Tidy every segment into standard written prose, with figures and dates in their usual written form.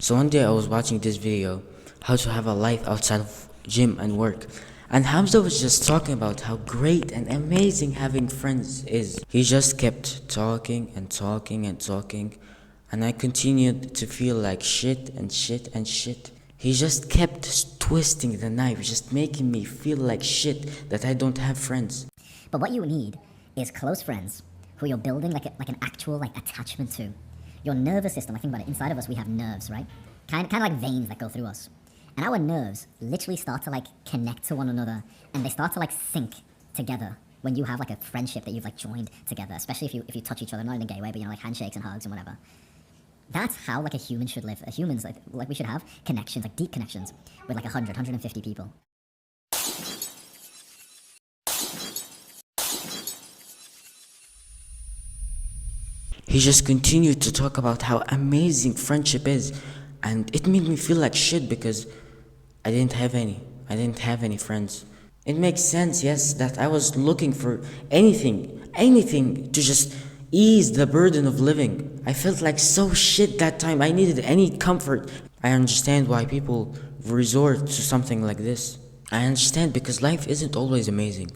So one day I was watching this video, how to have a life outside of gym and work. And Hamza was just talking about how great and amazing having friends is. He just kept talking and talking and talking, and I continued to feel like shit and shit and shit. He just kept twisting the knife, just making me feel like shit that I don't have friends. But what you need is close friends who you're building like an actual like attachment to. Your nervous system, I think about it, inside of us we have nerves, right? Kind of like veins that go through us. And our nerves literally start to like connect to one another, and they start to like sync together when you have like a friendship that you've like joined together, especially if you touch each other, not in a gay way, but you know, like handshakes and hugs and whatever. That's how like a human should live. Humans, like we should have connections, like deep connections with like 100, 150 people. He just continued to talk about how amazing friendship is, and it made me feel like shit because I didn't have any. I didn't have any friends. It makes sense, yes, that I was looking for anything to just ease the burden of living. I felt like so shit that time. I needed any comfort. I understand why people resort to something like this. I understand because life isn't always amazing.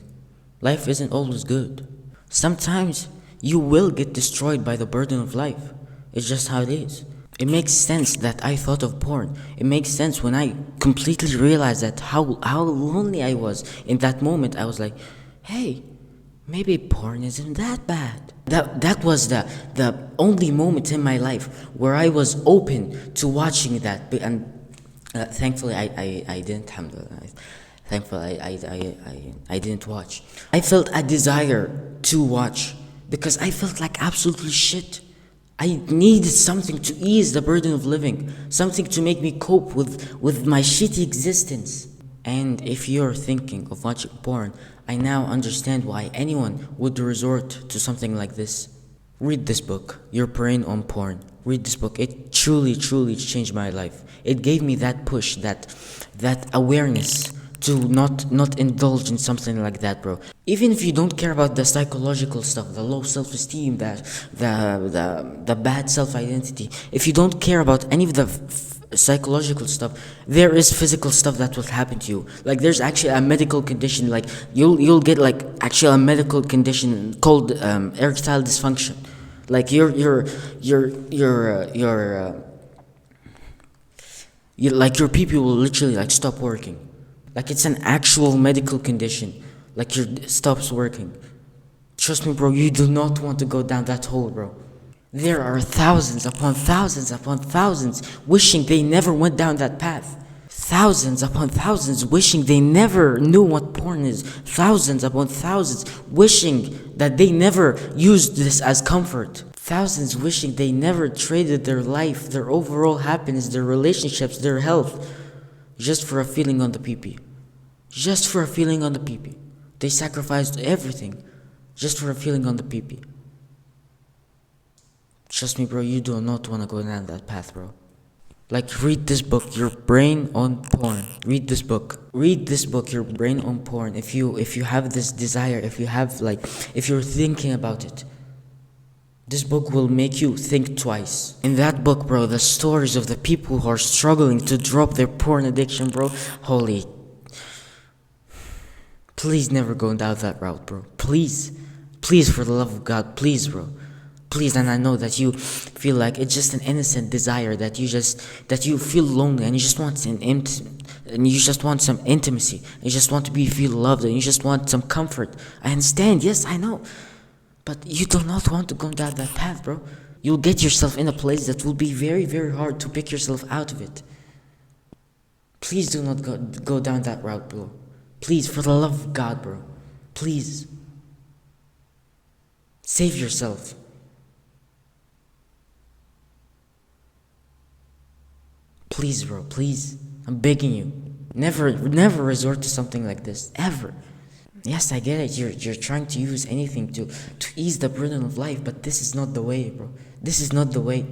Life isn't always good. Sometimes you will get destroyed by the burden of life. It's just how it is. It makes sense that I thought of porn. It makes sense when I completely realized that how lonely I was. In that moment, I was like, hey, maybe porn isn't that bad. That was the only moment in my life where I was open to watching that. And thankfully, I didn't have the. Thankfully, I didn't watch. I felt a desire to watch because I felt like absolutely shit. I needed something to ease the burden of living, something to make me cope with my shitty existence. And if you're thinking of watching porn, I now understand why anyone would resort to something like this. Read this book, Your Brain on Porn. Read this book. It truly, truly changed my life. It gave me that push, that awareness to not indulge in something like that, bro. Even if you don't care about the psychological stuff, the low self-esteem, the bad self-identity, if you don't care about any of the psychological stuff, there is physical stuff that will happen to you. Like there's actually a medical condition, like you'll get like actually a medical condition called erectile dysfunction. Like like your PP will literally like stop working. Like it's an actual medical condition. Like your stops working. Trust me, bro, you do not want to go down that hole, bro. There are thousands upon thousands upon thousands wishing they never went down that path. Thousands upon thousands wishing they never knew what porn is. Thousands upon thousands wishing that they never used this as comfort. Thousands wishing they never traded their life, their overall happiness, their relationships, their health, just for a feeling on the PP. Just for a feeling on the PP. They sacrificed everything just for a feeling on the PP. Trust me, bro, you do not want to go down that path, bro. Like, read this book, Your Brain on Porn. Read this book. Read this book, Your Brain on Porn. If you have this desire, if you're thinking about it, this book will make you think twice. In that book, bro, the stories of the people who are struggling to drop their porn addiction, bro, holy. Please never go down that route, bro. Please. Please, for the love of God, please, bro. Please, and I know that you feel like it's just an innocent desire that you feel lonely and you just want some intimacy. You just want to feel loved and you just want some comfort. I understand, yes, I know. But you do not want to go down that path, bro. You'll get yourself in a place that will be very, very hard to pick yourself out of it. Please do not go down that route, bro. Please, for the love of God, bro. Please. Save yourself. Please, bro, please. I'm begging you. Never resort to something like this. Ever. Yes, I get it. You're trying to use anything to ease the burden of life, but this is not the way, bro. This is not the way.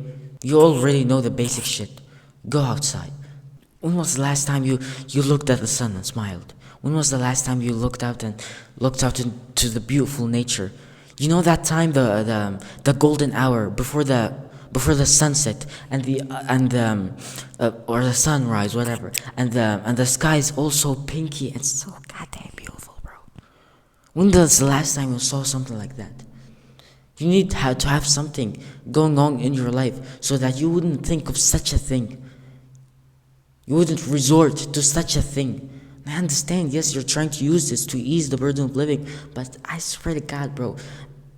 You already know the basic shit. Go outside. When was the last time you looked at the sun and smiled? When was the last time you looked out into the beautiful nature? You know that time, the golden hour before before the sunset or the sunrise, whatever, and the sky is also pinky and so goddamn beautiful, bro. When was the last time you saw something like that? You need to have something going on in your life so that you wouldn't think of such a thing. You wouldn't resort to such a thing. I understand, yes, you're trying to use this to ease the burden of living, but I swear to God, bro,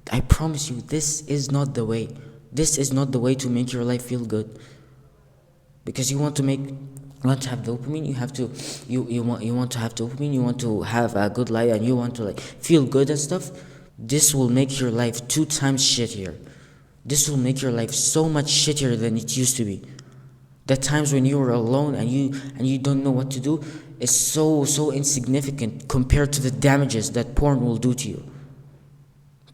I promise you, this is not the way. This is not the way to make your life feel good. Because you want to have dopamine, you want to have dopamine, you want to have a good life, and you want to like feel good and stuff. This will make your life 2 times shittier. This will make your life so much shittier than it used to be. The times when you were alone and you don't know what to do is so insignificant compared to the damages that porn will do to you.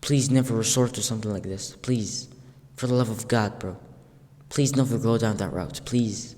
Please never resort to something like this. Please. For the love of God, bro. Please never go down that route. Please.